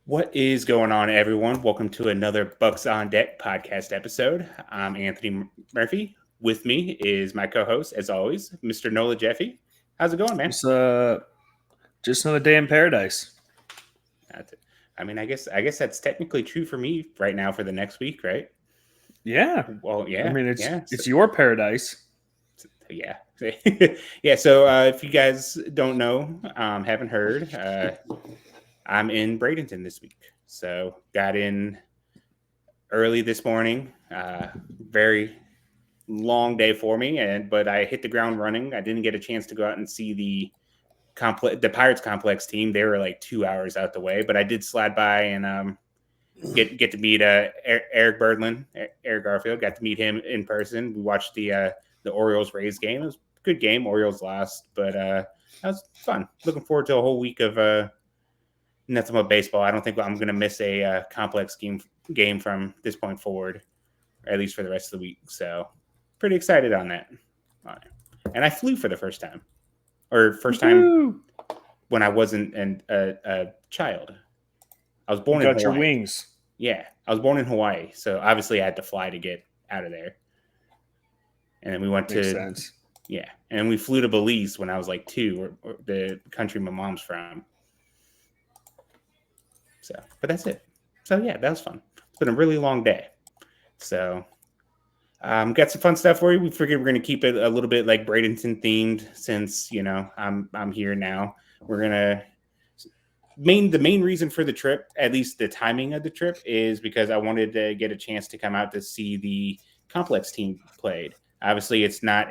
What is going on, everyone? Welcome to another Bucks on Deck podcast episode. I'm Anthony Murphy. With me is my co-host, as always, Mr. Nola Jeffy. How's it going, man? It's just another day in paradise. I guess that's technically true for me right now for the next week, right? Yeah, Well, I yeah, mean yeah, it's your paradise. yeah, yeah. So, if you guys don't know, haven't heard, I'm in Bradenton this week. So, got in early this morning. Very long day for me, but I hit the ground running. I didn't get a chance to go out and see the Pirates complex team. They were like 2 hours out the way, but I did slide by and get to meet Eric Birdland, Eric Garfield. Got to meet him in person. We watched the Orioles Rays game. It was a good game. Orioles lost, but that was fun. Looking forward to a whole week of nothing but baseball. I don't think I'm going to miss a complex game from this point forward, or at least for the rest of the week. So pretty excited on that. And I flew for the first time, or first time Woo! when I wasn't a child. I was You born in got your Hawaii. wings. Yeah, I was born in Hawaii, so obviously I had to fly to get out of there. And then we went Makes to sense. and we flew to Belize when I was like 2, or the country my mom's from. So, but that's it. So yeah, that was fun. It's been a really long day. So got some fun stuff for you. We figured we're going to keep it a little bit like Bradenton themed since I'm here now. We're gonna the main reason for the trip, at least the timing of the trip, is because I wanted to get a chance to come out to see the complex team played. Obviously, it's not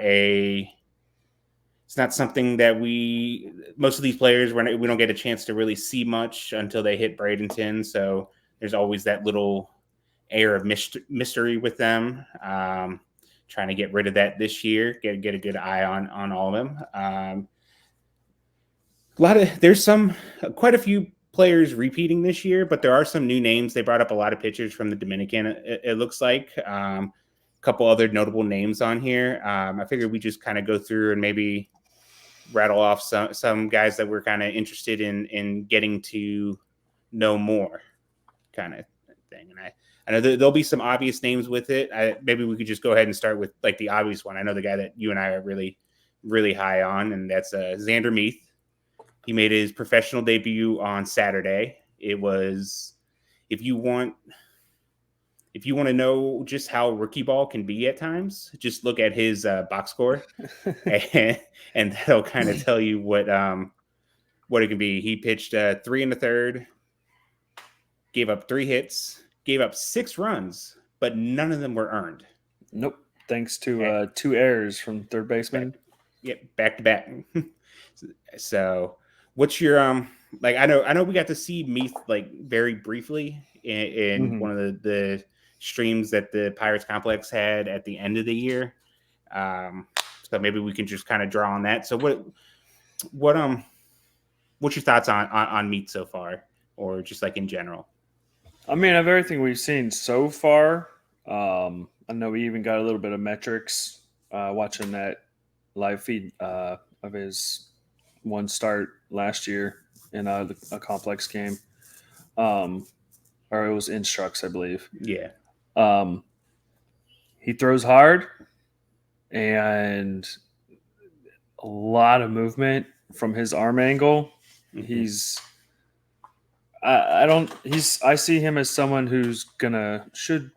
something that most of these players we don't get a chance to really see much until they hit Bradenton. So there's always that little air of mystery with them. Trying to get rid of that this year, get a good eye on all of them. There's quite a few players repeating this year, but there are some new names. They brought up a lot of pitchers from the Dominican. It looks like a couple other notable names on here. I figured we just kind of go through and maybe rattle off some guys that we're kind of interested in getting to know more, kind of thing. And I know there'll be some obvious names with it. Maybe we could just go ahead and start with like the obvious one. I know the guy that you and I are really, really high on, and that's Xander Meath. He made his professional debut on Saturday. It was, if you want to know just how rookie ball can be at times, just look at his box score, and that'll kind of tell you what it can be. He pitched 3 1/3, gave up 3 hits, gave up 6 runs, but none of them were earned. Nope. Thanks to 2 errors from third baseman. Back to back. So, what's your like? I know we got to see Meath like very briefly in one of the streams that the Pirates complex had at the end of the year. So maybe we can just kind of draw on that. So what's your thoughts on Meath so far, or just like in general? I mean, of everything we've seen so far, I know we even got a little bit of metrics watching that live feed of his one start last year in a complex game, or it was Instructs, I believe. Yeah. He throws hard and a lot of movement from his arm angle. Mm-hmm. I see him as someone who's should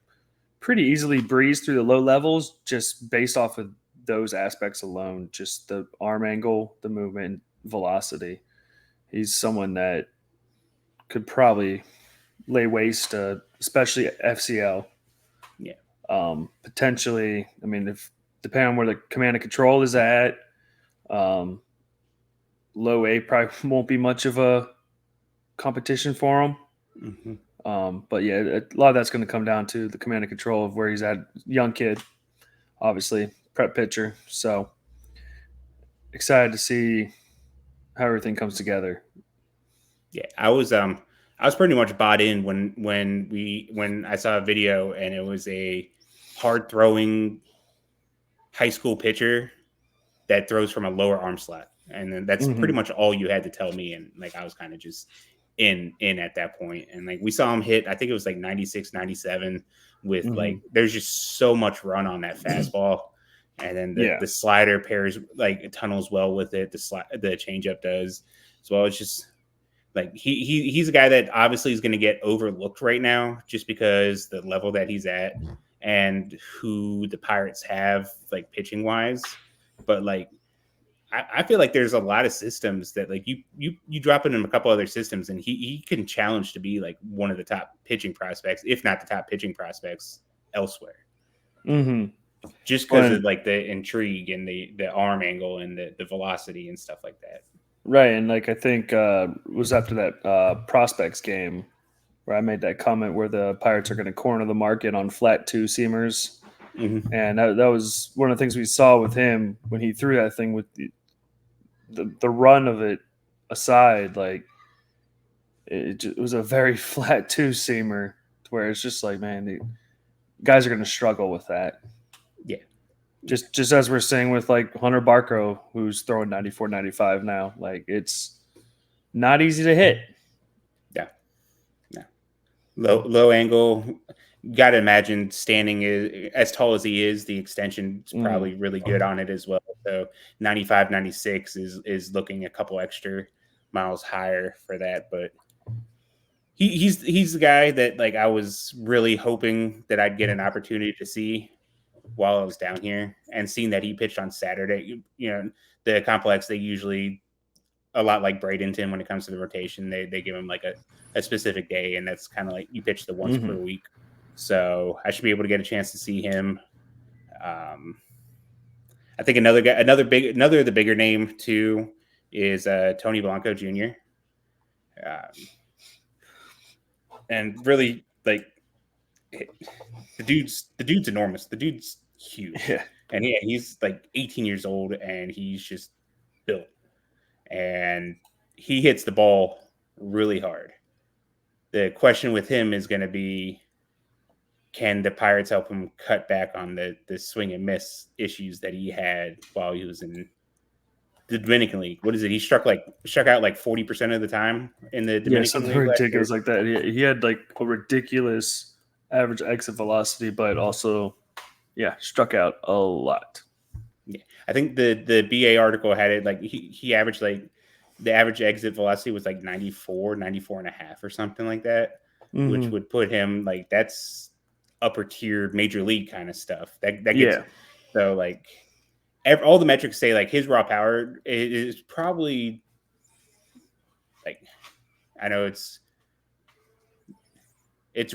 pretty easily breeze through the low levels just based off of those aspects alone, just the arm angle, the movement, velocity. He's someone that could probably lay waste to, especially FCL. Yeah. Potentially, I mean, if depending on where the command and control is at, low A probably won't be much of a competition for him. Mm-hmm. But yeah, a lot of that's going to come down to the command and control of where he's at. Young kid, obviously, prep pitcher. So excited to see how everything comes together. Yeah, I was pretty much bought in when I saw a video and it was a hard throwing high school pitcher that throws from a lower arm slot, and then that's pretty much all you had to tell me. And like I was kind of just in at that point. And like we saw him hit, I think it was like 96, 97 with like there's just so much run on that fastball. And then the slider pairs like tunnels well with it. The changeup does as well. It's just like he's a guy that obviously is going to get overlooked right now just because the level that he's at and who the Pirates have like pitching wise. But like I feel like there's a lot of systems that like you drop in a couple other systems and he can challenge to be like one of the top pitching prospects, if not the top pitching prospects elsewhere. Just because of like the intrigue and the arm angle and the velocity and stuff like that. Right, and like I think it was after that prospects game where I made that comment where the Pirates are going to corner the market on flat two seamers, and that was one of the things we saw with him when he threw that thing with the run of it aside. Like it was a very flat two seamer where it's just like, man, the guys are going to struggle with that. Yeah. Just as we're saying with like Hunter Barco, who's throwing 94, 95 now, like it's not easy to hit. Yeah. Low angle. Got to imagine standing is as tall as he is. The extension is probably really good on it as well. So 95, 96 is looking a couple extra miles higher for that. But he's the guy that like I was really hoping that I'd get an opportunity to see while I was down here, and seeing that he pitched on Saturday. You know, the complex, they usually, a lot like Bradenton when it comes to the rotation, they give him like a specific day, and that's kind of like you pitch the once per week. So I should be able to get a chance to see him. I think another of the bigger name too is Tony Blanco Jr. And really like the dude's enormous. The dude's huge. Yeah. And he's like 18 years old and he's just built. And he hits the ball really hard. The question with him is going to be, can the Pirates help him cut back on the swing and miss issues that he had while he was in the Dominican League? What is it? He struck out like 40% of the time in the Dominican something League. Ridiculous like that. He had like a ridiculous average exit velocity, but also, struck out a lot. Yeah, I think the BA article had it like he averaged like the average exit velocity was like 94 and a half or something like that, which would put him like that's upper tier major league kind of stuff. That gets so like all the metrics say like his raw power is probably like, I know it's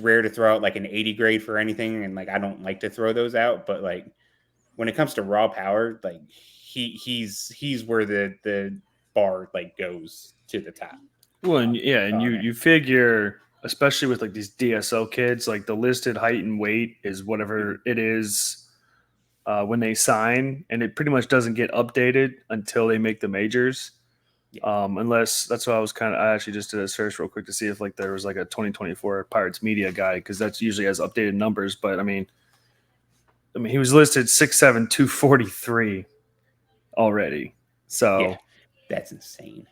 rare to throw out like an 80 grade for anything, and like I don't like to throw those out, but like when it comes to raw power, like he's where the bar like goes to the top. Well, and you figure, especially with like these DSO kids, like the listed height and weight is whatever it is when they sign, and it pretty much doesn't get updated until they make the majors. Unless that's why I actually just did a search real quick to see if like there was like a 2024 Pirates media guide, because that's usually has updated numbers. But I mean he was listed 6'7", 243 already. So that's insane.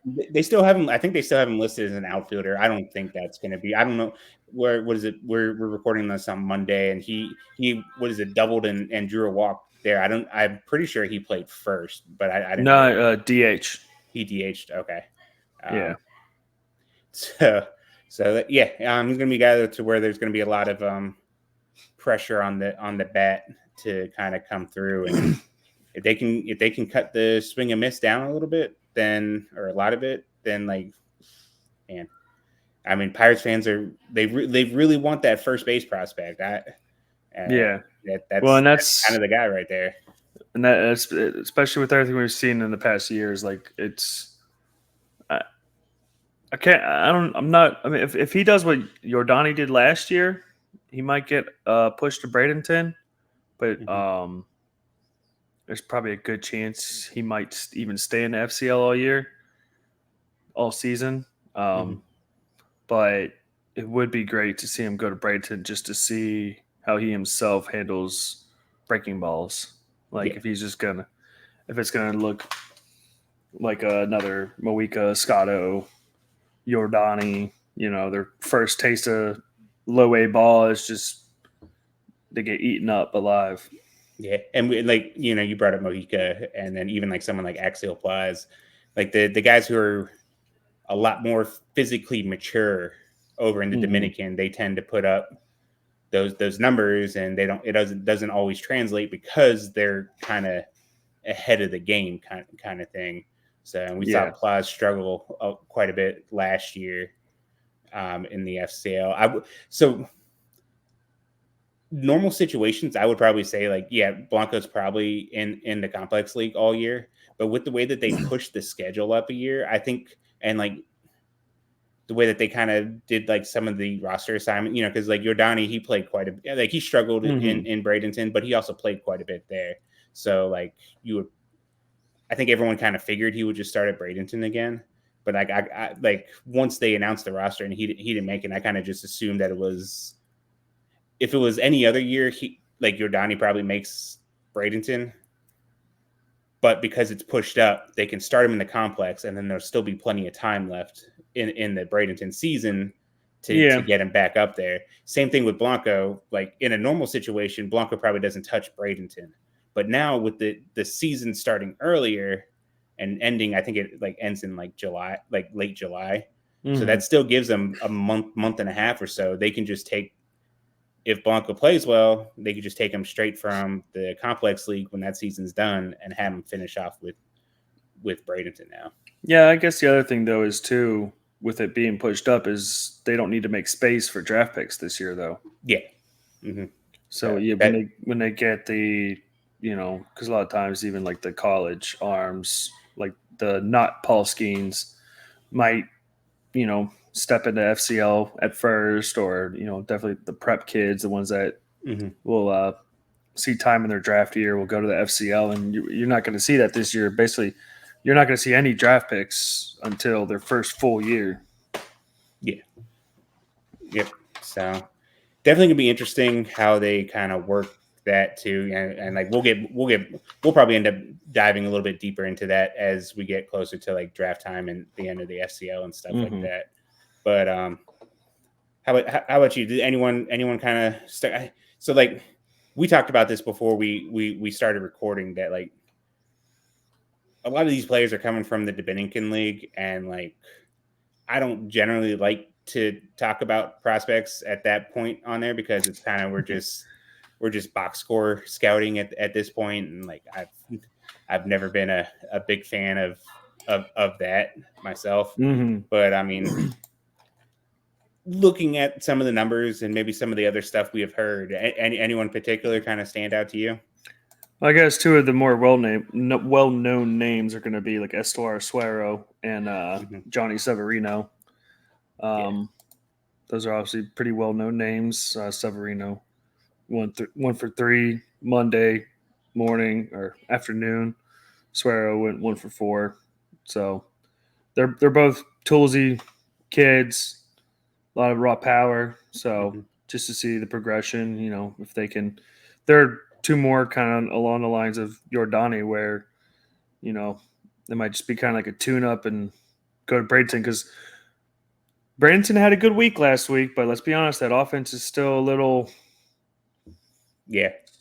They still have him. I think they still have him listed as an outfielder. I don't think that's going to be. I don't know what is it. We're recording this on Monday, and he what is it, doubled and drew a walk there. I'm pretty sure he played first, but I didn't. No, DH. He DH'd. Okay. Yeah. So he's going to be a guy to where there's going to be a lot of pressure on the bat to kind of come through, and if they can cut the swing and miss down a little bit, then, or a lot of it, then like, man, I mean, Pirates fans they really want that first base prospect. That's kind of the guy right there. And that's especially with everything we've seen in the past years. Like if he does what Yordani did last year, he might get pushed to Bradenton, but there's probably a good chance he might even stay in the FCL all season. But it would be great to see him go to Bradenton just to see how he himself handles breaking balls. Like if it's gonna look like another Moika Scotto Yordani, their first taste of low A ball is just they get eaten up alive. Yeah, and you brought up Mojica, and then even like someone like Axial Plies, like the guys who are a lot more physically mature over in the Dominican, they tend to put up those numbers, and it doesn't always translate because they're kind of ahead of the game kind of thing. So and we saw Yeah. Plies struggle quite a bit last year in the FCL. So normal situations, I would probably say like, yeah, Blanco's probably in the complex league all year. But with the way that they pushed the schedule up a year, I think, and like the way that they kind of did like some of the roster assignment, because like Yordani, he played quite a bit. Like he struggled in Bradenton, but he also played quite a bit there. So like I think everyone kind of figured he would just start at Bradenton again. But like I like once they announced the roster and he didn't make it, I kind of just assumed that if it was any other year, Yordani probably makes Bradenton, but because it's pushed up, they can start him in the complex, and then there'll still be plenty of time left in the Bradenton season to get him back up there. Same thing with Blanco. Like in a normal situation, Blanco probably doesn't touch Bradenton, but now with the season starting earlier and ending, I think it like ends in like July, like late July. So that still gives them a month and a half or so. They can just take, if Blanco plays well, they could just take him straight from the complex league when that season's done and have him finish off with Bradenton now. Yeah, I guess the other thing though is too, with it being pushed up, is they don't need to make space for draft picks this year though. Yeah. Mm-hmm. So yeah, when they get the, because a lot of times even like the college arms, like the not Paul Skeens, might step into FCL at first, or definitely the prep kids, the ones that will see time in their draft year, will go to the FCL, and you're not going to see that this year. Basically, you're not going to see any draft picks until their first full year. Yeah. Yep. So definitely gonna be interesting how they kind of work that too, and like we'll probably end up diving a little bit deeper into that as we get closer to like draft time and the end of the FCL and stuff like that. But how about you? Did anyone kind of so like we talked about this before we started recording, that like a lot of these players are coming from the Dominican League, and like I don't generally like to talk about prospects at that point on there because it's kind of we're just box score scouting at this point, and like I've never been a big fan of that myself. But I mean, looking at some of the numbers and maybe some of the other stuff we have heard, anyone particular kind of stand out to you? Well, I guess two of the more well-known names are going to be like Estuar Suero and Johnny Severino. Those are obviously pretty well-known names. Severino, 1-for-3 Monday morning or afternoon. Suero went 1-for-4. So they're both toolsy kids, a lot of raw power. So just to see the progression, if they can, they're two more kind of along the lines of Yordani, where they might just be kind of like a tune-up and go to Bradenton, because Bradenton had a good week last week, but let's be honest, that offense is still a little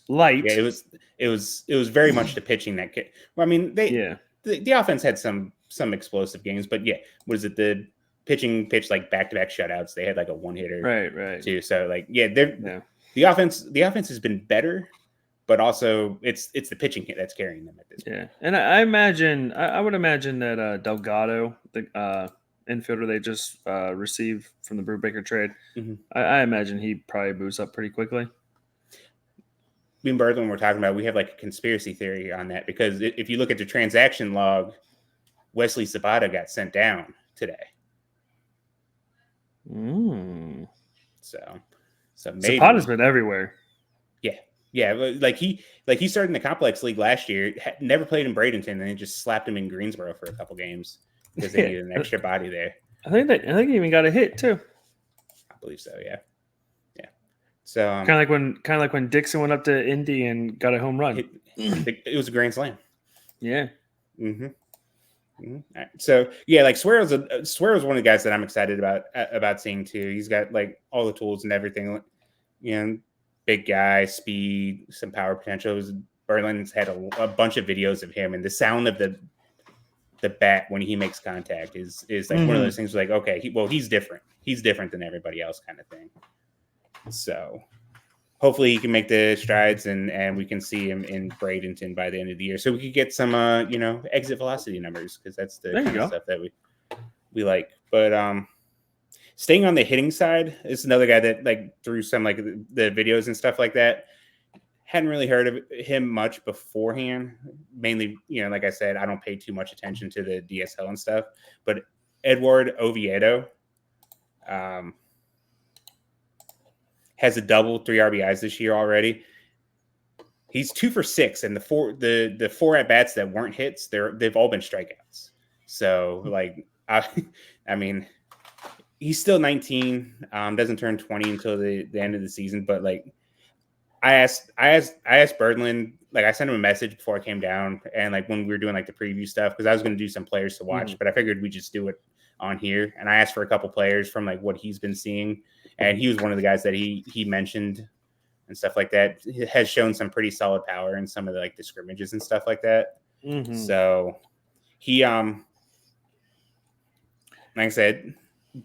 light. Yeah, it was very much the pitching that well, I mean, the offense had some explosive games, but yeah, was it the pitching pitched like back-to-back shutouts? They had like a one-hitter right too. So like the offense has been better, but also it's the pitching that's carrying them at this point. And I would imagine that Delgado, the infielder they just received from the Brubaker trade, I imagine he probably moves up pretty quickly. Me and Bertha, when we're talking about, we have like a conspiracy theory on that, because if you look at the transaction log, Wesley Zapata got sent down today. So maybe Zapata's been everywhere. Yeah, like he started in the complex league last year, never played in Bradenton, and they just slapped him in Greensboro for a couple games because they needed an extra body there. I think he even got a hit too. I believe so. Yeah. So kind of like when Dixon went up to Indy and got a home run. It was a grand slam. Yeah. So yeah, like Swero's one of the guys that I'm excited about seeing too. He's got like all the tools and everything. You know, big guy, speed, some power potential. Berlin's had a bunch of videos of him, and the sound of the bat when he makes contact is like one of those things. Like, okay, he's different. He's different than everybody else, kind of thing. So hopefully he can make the strides and we can see him in Bradenton by the end of the year. So we could get some, exit velocity numbers, because that's the kind of stuff that we like. But staying on the hitting side, is another guy that like through some like the videos and stuff like that. Hadn't really heard of him much beforehand. Mainly, like I said, I don't pay too much attention to the DSL and stuff. But Edward Oviedo, has a double, 3 RBIs this year already. He's 2 for 6, and the four at bats that weren't hits, they've all been strikeouts. So like, I mean, he's still 19. Doesn't turn 20 until the end of the season. But like, I asked Birdland, like I sent him a message before I came down, and like when we were doing like the preview stuff, because I was going to do some players to watch, but I figured we just do it on here. And I asked for a couple players from like what he's been seeing, and he was one of the guys that he mentioned and stuff like that. He has shown some pretty solid power in some of the like the scrimmages and stuff like that. So he like I said,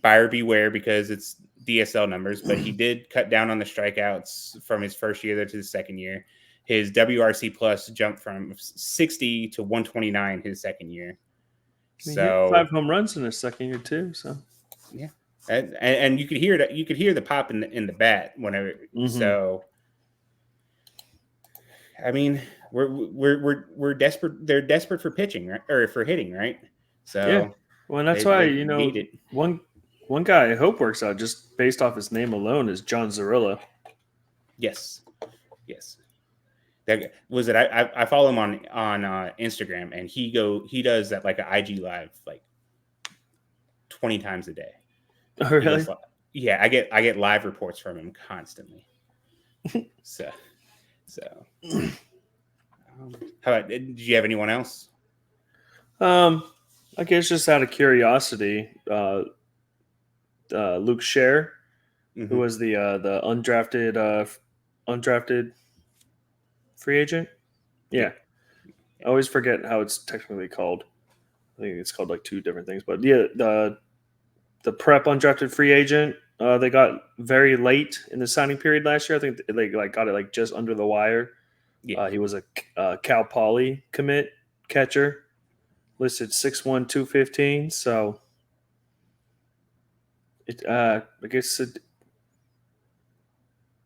buyer beware, because it's DSL numbers, but he did cut down on the strikeouts from his first year there to the second year. His WRC plus jumped from 60 to 129 his second year. He hit 5 home runs in his second year too. So yeah, and you could hear that. You could hear the pop in the bat whenever. So I mean, we're desperate. They're desperate for pitching, right? Or for hitting, right? So yeah. Well, that's why need it. One guy I hope works out just based off his name alone is John Zarilla. Yes. That was it. I follow him on Instagram, and he does that like an IG live like 20 times a day. Oh, really? Yeah, I get live reports from him constantly. so how about, did you have anyone else? I guess just out of curiosity, Luke Scher, who was the undrafted free agent. Yeah. I always forget how it's technically called. I think it's called like 2 different things, but yeah, the prep undrafted free agent, they got very late in the signing period last year. I think they like got it like just under the wire. Yeah. He was a Cal Poly commit catcher, listed 6'1", 215. So I guess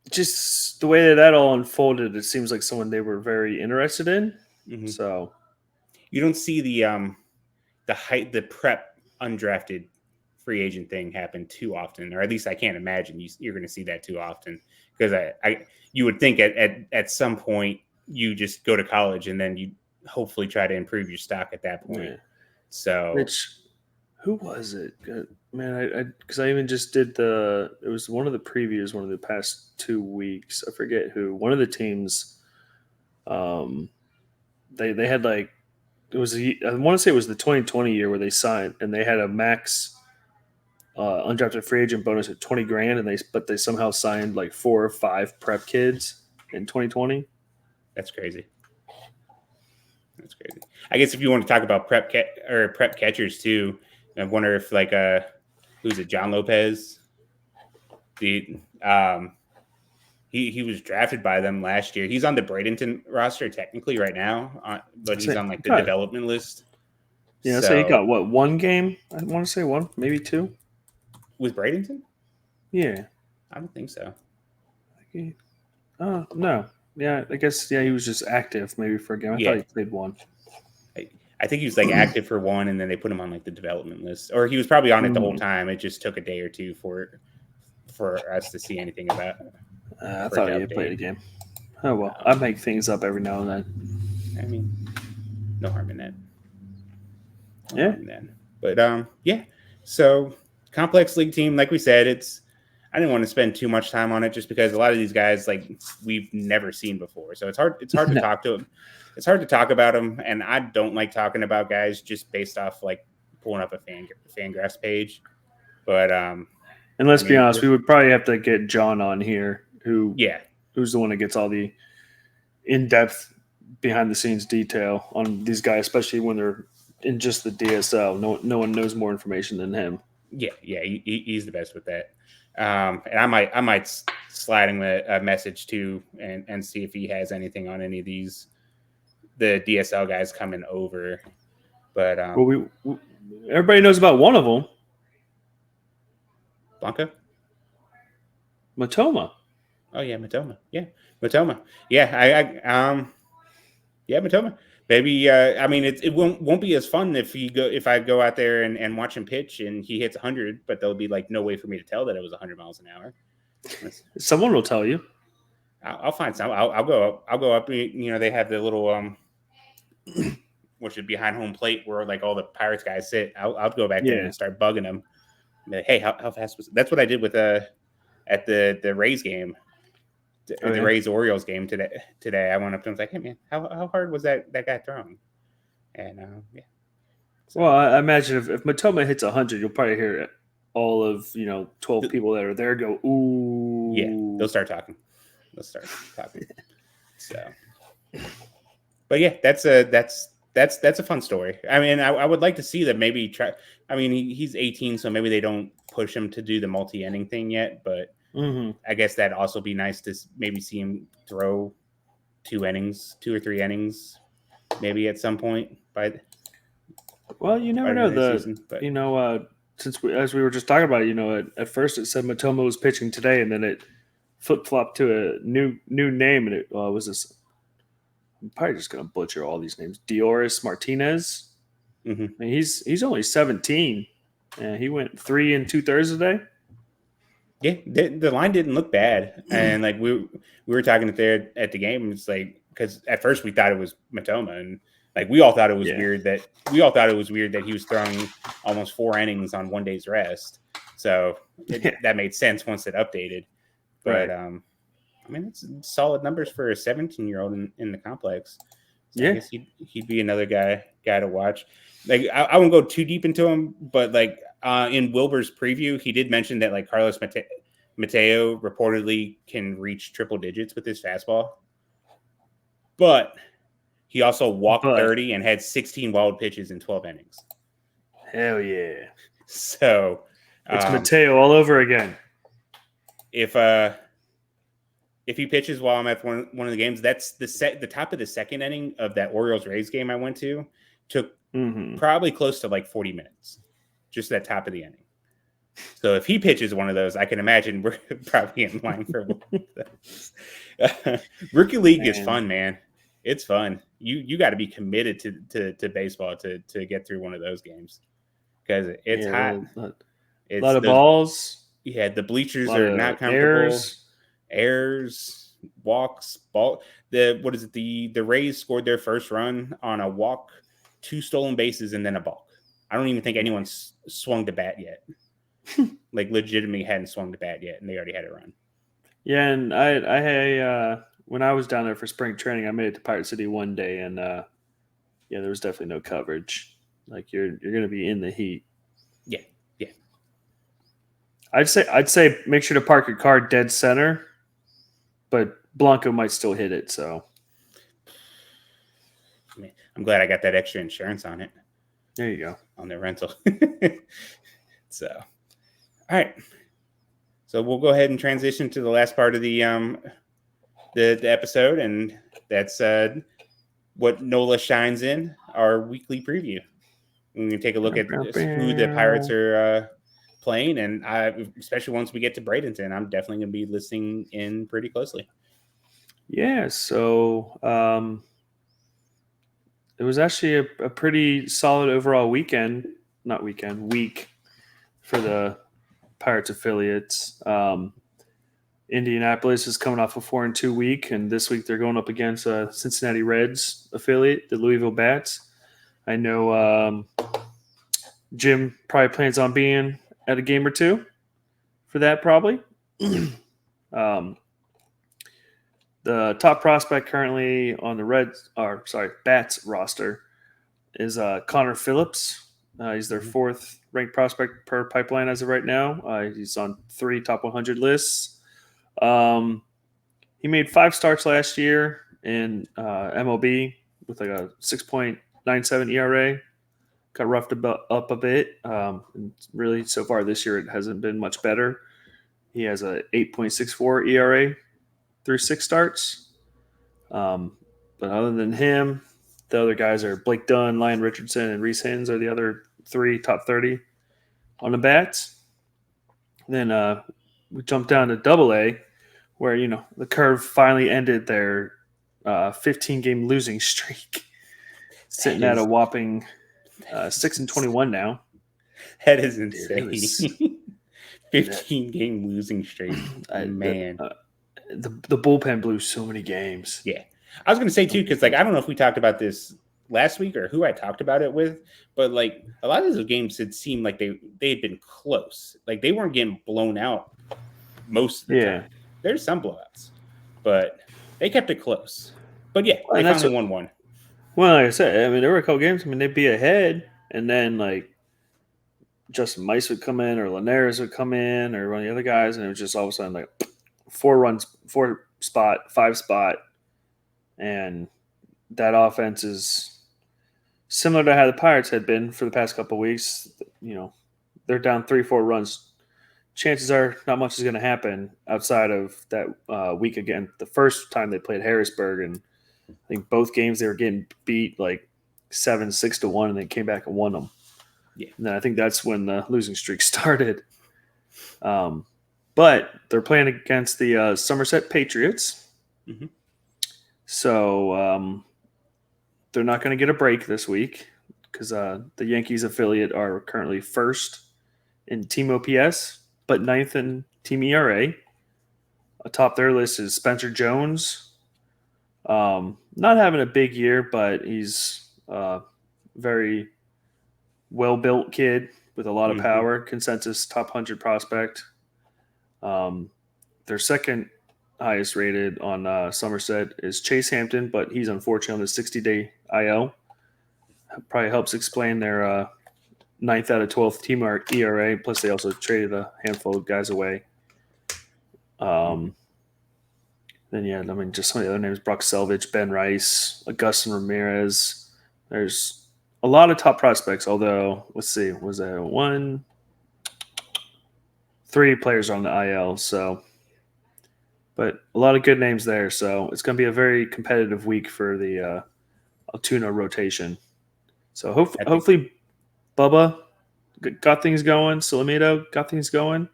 just the way that all unfolded, it seems like someone they were very interested in. So you don't see the prep undrafted free agent thing happen too often, or at least I can't imagine you're going to see that too often, because you would think at some point you just go to college and then you hopefully try to improve your stock at that point. Yeah. So who was it? Man, because I even just did it was one of the previews, one of the past 2 weeks. I forget who. One of the teams, they had like, I want to say it was the 2020 year where they signed, and they had a max undrafted free agent bonus at $20,000, but they somehow signed like 4 or 5 prep kids in 2020. That's crazy. I guess if you want to talk about prep catchers too, I wonder if like who's it? John Lopez. He was drafted by them last year. He's on the Bradenton roster technically right now, but he's on like the development list. Yeah, so he got what, 1 game? I want to say 1, maybe 2. With Bradenton? Yeah, I don't think so. Oh no. Yeah, I guess he was just active maybe for a game. I thought he played 1. I think he was like active for 1, and then they put him on like the development list, or he was probably on it the whole time. It just took a day or 2 for us to see anything about it. I thought he had played a game. Oh well, I make things up every now and then. I mean, no harm in that. Yeah. But yeah. So complex league team, like we said, it's I didn't want to spend too much time on it just because a lot of these guys like we've never seen before, so it's hard to No. talk to them. It's hard to talk about them, and I don't like talking about guys just based off like pulling up a Fangraphs page. But And let's be honest, we would probably have to get John on here, who's the one that gets all the in-depth, behind-the-scenes detail on these guys, especially when they're in just the DSL. No one knows more information than him. Yeah, he's the best with that. And I might slide him a message too and see if he has anything on any of the DSL guys coming over. But well, everybody knows about one of them, Blanca. Matoma. Oh yeah, Matoma. Yeah, Matoma. Yeah, yeah, Matoma. Maybe I mean it won't be as fun if I go out there and watch him pitch and he hits 100, but there'll be like no way for me to tell that it was 100 miles an hour. Someone will tell you. I'll find some. I'll go up. I'll go up. You know, they have the little which is behind home plate where like all the Pirates guys sit. I'll go back there and start bugging them. Like, hey, how fast was it? That's what I did with at the Rays game, the Rays Orioles game today. I went up to him and was like, hey man, how hard was that guy throwing? And yeah. So, well, I imagine if Matoma hits 100, you'll probably hear all of 12 people that are there go ooh. Yeah, they'll start talking. So, but yeah, that's a fun story. I mean, I would like to see that maybe try. I mean, he's 18, so maybe they don't push him to do the multi-inning thing yet. But I guess that'd also be nice to maybe see him throw 2 or 3 innings, maybe at some point. Well, you never know. Since as we were just talking about it, at first it said Matoma was pitching today, and then it flip-flopped to a new name, and it was this. I'm probably just going to butcher all these names. Dioris Martinez. Mm-hmm. I mean, he's only 17, and he went 3 2/3 today. Yeah, the line didn't look bad, and like we were talking there at the game. It's like because at first we thought it was Matoma, and like we all thought it was weird that he was throwing almost 4 innings on 1 day's rest. So that made sense once it updated. But I mean, it's solid numbers for a 17-year-old in the complex. So I guess he'd be another guy to watch. Like I won't go too deep into him, but like in Wilbur's preview, he did mention that like Carlos Mateo reportedly can reach triple digits with his fastball, but he also walked 30 and had 16 wild pitches in 12 innings. Hell yeah! So it's Mateo all over again. If he pitches while I'm at one of the games, that's the top of the second inning of that Orioles Rays game I went to. Took probably close to like 40 minutes, just that top of the inning. So if he pitches one of those, I can imagine we're probably in line for one of those. Rookie League is fun, man. It's fun. You got to be committed to baseball to get through one of those games because it's hot. A lot of balls. Yeah, the bleachers are not comfortable. Errors, walks, ball. The Rays scored their first run on a walk, 2 stolen bases, and then a balk. I don't even think anyone swung the bat yet. Like legitimately hadn't swung the bat yet, and they already had a run. Yeah, and I when I was down there for spring training, I made it to Pirate City one day, and there was definitely no coverage. Like you're going to be in the heat. Yeah. I'd say make sure to park your car dead center, but Blanco might still hit it. So I'm glad I got that extra insurance on it. There you go. On the rental. So, all right. So we'll go ahead and transition to the last part of the episode, and that's what Nola shines in, our weekly preview. We can take a look at who the Pirates are playing, and especially once we get to Bradenton, I'm definitely going to be listening in pretty closely. Yeah, so it was actually a pretty solid overall week for the Pirates affiliates. Indianapolis is coming off a 4-2 week, and this week they're going up against a Cincinnati Reds affiliate, the Louisville Bats. I know Jim probably plans on being at a game or two for that, probably. The top prospect currently on the Bats roster is Connor Phillips. He's their fourth ranked prospect per pipeline as of right now. He's on 3 top 100 lists. He made 5 starts last year in MLB with like a 6.97 ERA. Got roughed up a bit. And really, so far this year, it hasn't been much better. He has a 8.64 ERA through 6 starts. But other than him, the other guys are Blake Dunn, Lyon Richardson, and Reese Hins are the other 3 top 30 on the bats. Then we jump down to Double-A, where the Curve finally ended their 15-game losing streak, sitting at a whopping 6-21 now. That is insane. 15-game losing streak. Man. The bullpen blew so many games. Yeah. I was going to say, too, because, I don't know if we talked about this last week or who I talked about it with, but, a lot of those games had seemed like they had been close. They weren't getting blown out most of the time. There's some blowouts, but they kept it close. But, yeah, they finally won one. Well, like I said, there were a couple games. They'd be ahead, and then, Justin Mice would come in or Linares would come in or one of the other guys, and it was just all of a sudden, 4 runs, 4 spot, 5 spot, and that offense is similar to how the Pirates had been for the past couple of weeks. They're down 3-4 runs. Chances are not much is going to happen outside of that week again. The first time they played Harrisburg, and I think both games they were getting beat 7-6-1, and they came back and won them. Yeah, and then I think that's when the losing streak started. But they're playing against the Somerset Patriots, so they're not going to get a break this week because the Yankees affiliate are currently first in team OPS, but 9th in team ERA. Atop their list is Spencer Jones. Not having a big year, but he's very well-built kid with a lot of power. Consensus top 100 prospect. Their second highest rated on Somerset is Chase Hampton, but he's unfortunately on the 60-day IL. Probably helps explain their 9th out of 12th team ERA. Plus, they also traded a handful of guys away. Then, just some of the other names: Brock Selvage, Ben Rice, Augustin Ramirez. There's a lot of top prospects, although, let's see, was there 3 players on the IL, but a lot of good names there, so it's going to be a very competitive week for the Altoona rotation. So hopefully Bubba got things going, Salamito got things going.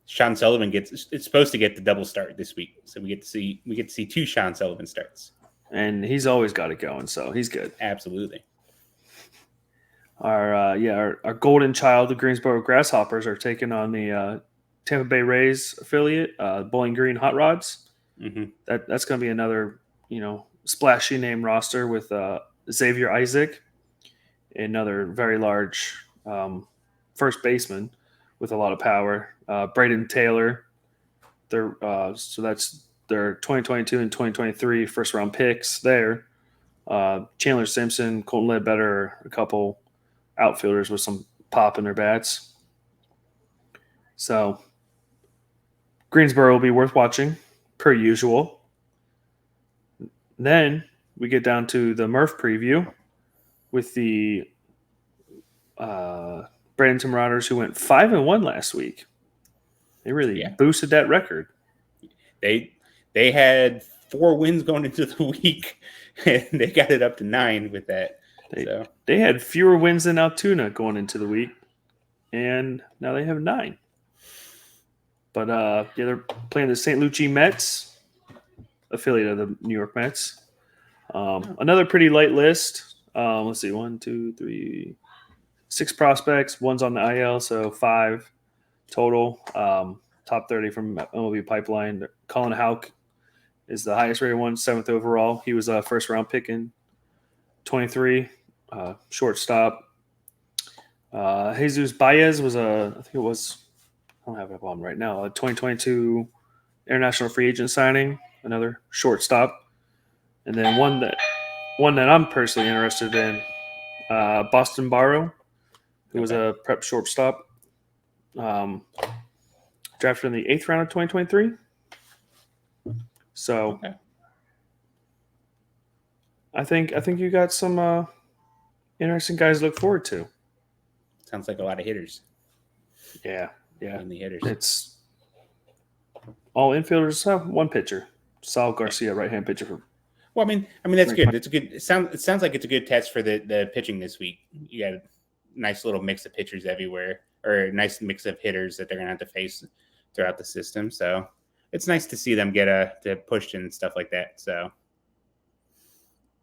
Sean Sullivan it's supposed to get the double start this week, so we get to see 2 Sean Sullivan starts. And he's always got it going, so he's good. Absolutely. Our golden child, the Greensboro Grasshoppers, are taking on the Tampa Bay Rays affiliate, Bowling Green Hot Rods. That's going to be another, splashy name roster with Xavier Isaac, another very large first baseman with a lot of power. Braden Taylor, so that's their 2022 and 2023 first round picks there. Chandler Simpson, Colton Ledbetter, a couple outfielders with some pop in their bats. So Greensboro will be worth watching, per usual. Then we get down to the Murph preview with the Bradenton Marauders, who went 5-1 last week. They really boosted that record. They had 4 wins going into the week, and they got it up to 9 with that. They had fewer wins than Altoona going into the week, and now they have 9. But they're playing the St. Lucie Mets, affiliate of the New York Mets. Another pretty light list. Let's see, 1, 2, 3, 6 prospects. One's on the IL, so 5 total. Top 30 from MLB Pipeline. Colin Houck is the highest rated one, 7th overall. He was a first round pick in 23. Shortstop. Jesus Baez was I think it was I don't have it up on right now. 2022 international free agent signing, another shortstop, and then one that I'm personally interested in, Boston Barrow, who was Okay. a prep shortstop, um, drafted in the 8th round of 2023. So Okay. I think you got some interesting guys to look forward to. Sounds like a lot of hitters, Yeah, mainly hitters. it's all infielders. One pitcher, Sal Garcia, right-hand pitcher for. Well, I mean that's good. It's a good. It sounds like it's a good test for the pitching this week. You got a nice little mix of pitchers everywhere, or a nice mix of hitters that they're gonna have to face throughout the system. So it's nice to see them get pushed and stuff like that. So,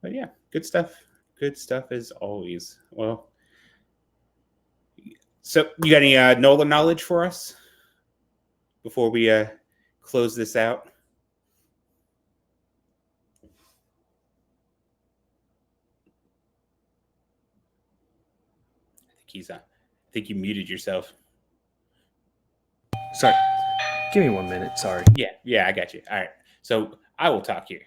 but yeah, good stuff. Good stuff as always. Well, so you got any Nola knowledge for us before we close this out? I think you muted yourself. Sorry, give me 1 minute. Sorry. Yeah, I got you. All right, so I will talk here.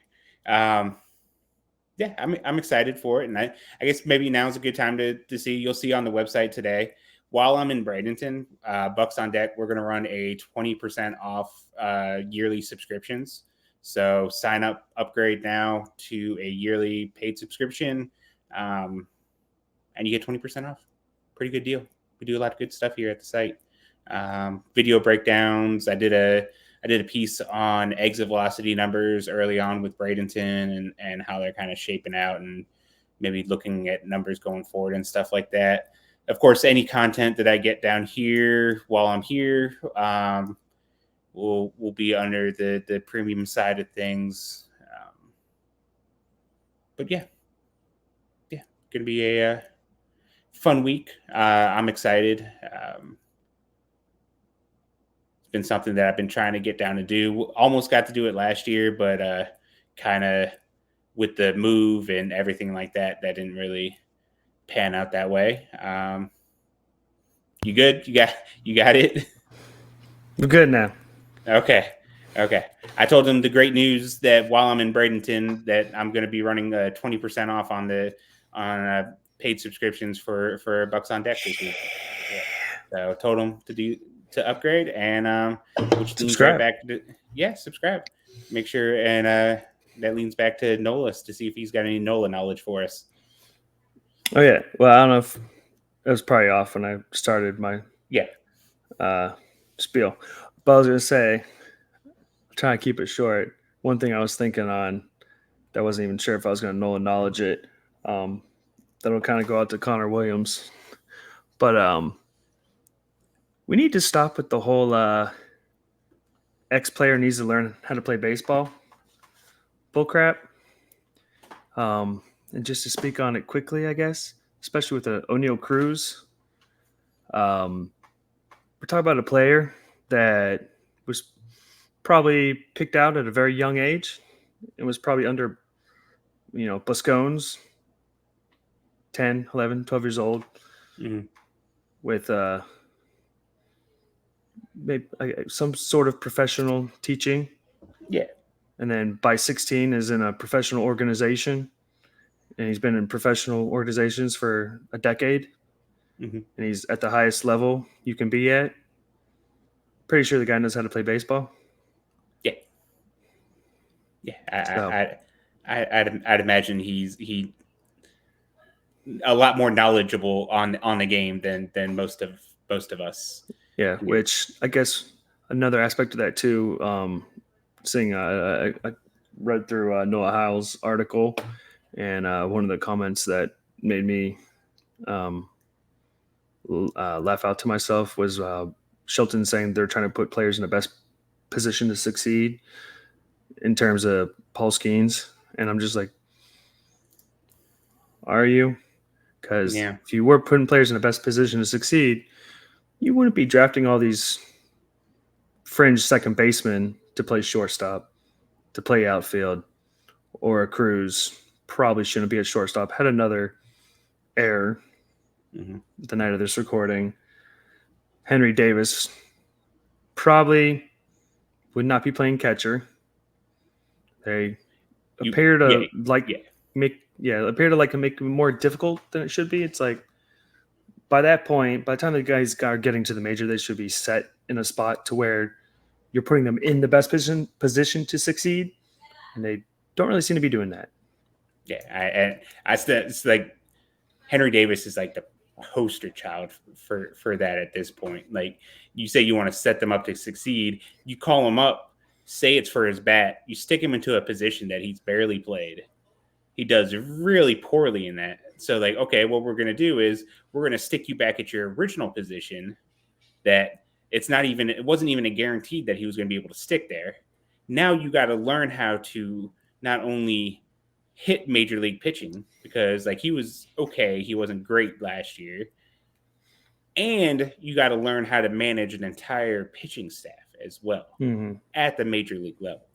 Yeah, I'm excited for it, and I guess maybe now is a good time to see. You'll see on the website today. While I'm in Bradenton, Bucks on Deck, we're going to run a 20% off yearly subscriptions. So sign up, upgrade now to a yearly paid subscription, and you get 20% off. Pretty good deal. We do a lot of good stuff here at the site. Video breakdowns. I did a piece on exit velocity numbers early on with Bradenton and how they're kind of shaping out and maybe looking at numbers going forward and stuff like that. Of course, any content that I get down here while I'm here will be under the premium side of things. But yeah, gonna be a fun week. I'm excited. It's been something that I've been trying to get down to do. Almost got to do it last year, but kind of with the move and everything like that, that didn't really pan out that way. You good? You got it? We're good now. Okay. I told them the great news that while I'm in Bradenton, that I'm going to be running 20% off on paid subscriptions for Bucks on Deck this week. Yeah. So told them to upgrade, and which leans right back to subscribe. Make sure, and that leans back to Nola to see if he's got any Nola knowledge for us. Oh yeah. Well, I don't know if it was probably off when I started my spiel, but I was gonna say, trying to keep it short. One thing I was thinking on that I wasn't even sure if I was gonna know knowledge it. That'll kind of go out to Connor Williams, but we need to stop with the whole X player needs to learn how to play baseball bullcrap. And just to speak on it quickly, I guess, especially with the O'Neal Cruz, we're talking about a player that was probably picked out at a very young age. It was probably under, Buscones, 10, 11, 12 years old, with maybe some sort of professional teaching. Yeah. And then by 16 is in a professional organization. And he's been in professional organizations for a decade. And he's at the highest level you can be at. Pretty sure the guy knows how to play baseball. Yeah. I'd imagine he a lot more knowledgeable on the game than most of us. Yeah, which I guess another aspect of that too. Seeing I read through Noah Hiles' article, and one of the comments that made me laugh out to myself was Shelton saying they're trying to put players in the best position to succeed in terms of Paul Skeens. And I'm just like, are you? Because if you were putting players in the best position to succeed, you wouldn't be drafting all these fringe second basemen to play shortstop, to play outfield, or a Cruz probably shouldn't be at shortstop. Had another error the night of this recording. Henry Davis probably would not be playing catcher. They appear to make it more difficult than it should be. It's like by that point, by the time the guys are getting to the major, they should be set in a spot to where you're putting them in the best position to succeed, and they don't really seem to be doing that. Yeah, it's like Henry Davis is like the poster child for that at this point. Like, you say you want to set them up to succeed, you call him up, say it's for his bat, you stick him into a position that he's barely played. He does really poorly in that. So, like, okay, what we're going to do is we're going to stick you back at your original position that it wasn't even a guarantee that he was going to be able to stick there. Now you got to learn how to not only hit major league pitching, because like he was okay, he wasn't great last year, and you got to learn how to manage an entire pitching staff as well at the major league level.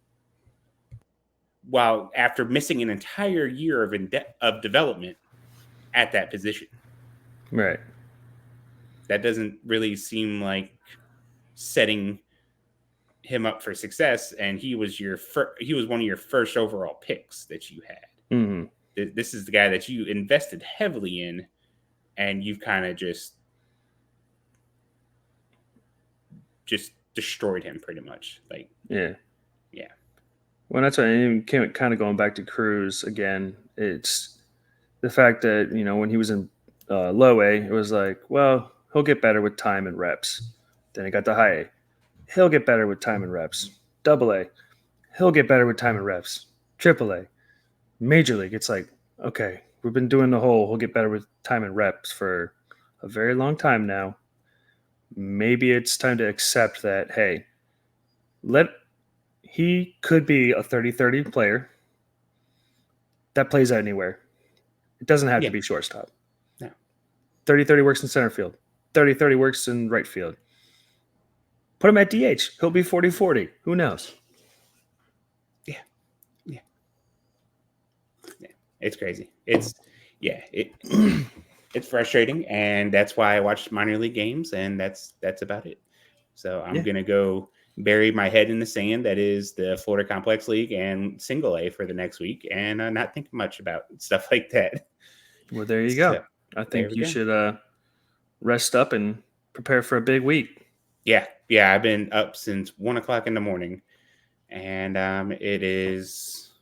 While after missing an entire year of development at that position, right? That doesn't really seem like setting him up for success. And he was one of your first overall picks that you had. This is the guy that you invested heavily in, and you've kind of just destroyed him pretty much. Like, yeah. Well, that's why I kind of going back to Cruz again. It's the fact that, when he was in low A, it was like, well, he'll get better with time and reps. Then he got to high A. He'll get better with time and reps. Double A. He'll get better with time and reps. Triple A. Major League. It's like, okay, we've been doing the whole he'll get better with time and reps for a very long time now. Maybe it's time to accept that, hey, he could be a 30-30 player that plays anywhere. It doesn't have to be shortstop. No. 30-30 works in center field. 30-30 works in right field. Put him at DH. He'll be 40-40. Who knows? Yeah. It's crazy. It's frustrating, and that's why I watch minor league games, and that's about it. So I'm going to go bury my head in the sand that is the Florida Complex League and Single A for the next week, and not think much about stuff like that. Well, there you go. So, I think you should rest up and prepare for a big week. Yeah. I've been up since 1:00 in the morning, and it is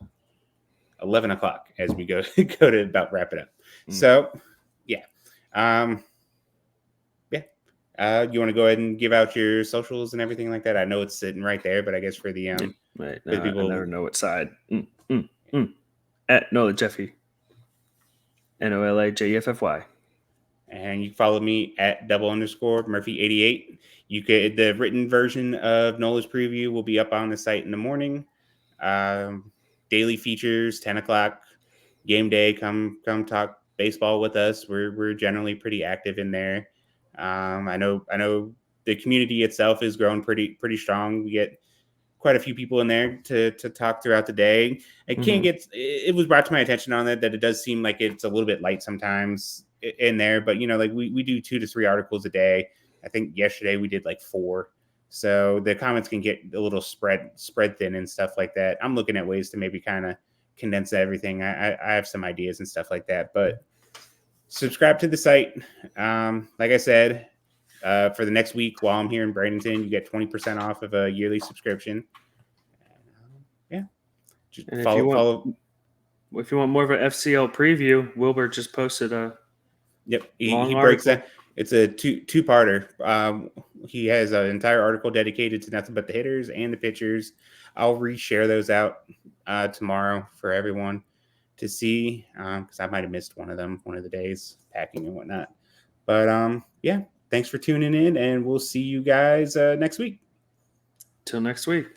11:00 as we go to about wrap it up. So, yeah. You want to go ahead and give out your socials and everything like that? I know it's sitting right there, but I guess for the right. No, people, I never know what side. At Nola Jeffy. NOLAJEFFY. And you can follow me at _Murphy88. The written version of Nola's preview will be up on the site in the morning. Daily features, 10:00, game day. Come talk baseball with us. We're generally pretty active in there. I know the community itself is growing pretty strong. We get quite a few people in there to talk throughout the day. It was brought to my attention on that it does seem like it's a little bit light sometimes in there, but like we do 2 to 3 articles a day. I think yesterday we did like 4. So the comments can get a little spread thin and stuff like that. I'm looking at ways to maybe kind of condense everything. I have some ideas and stuff like that, but subscribe to the site. Like I said, for the next week while I'm here in Bradenton, you get 20% off of a yearly subscription. Just follow. If you want more of an FCL preview, Wilbur just posted a. Yep, he breaks that. It's a two-parter. He has an entire article dedicated to nothing but the hitters and the pitchers. I'll reshare those out tomorrow for everyone to see, because I might have missed one of the days packing and whatnot. But thanks for tuning in, and we'll see you guys next week. Till next week.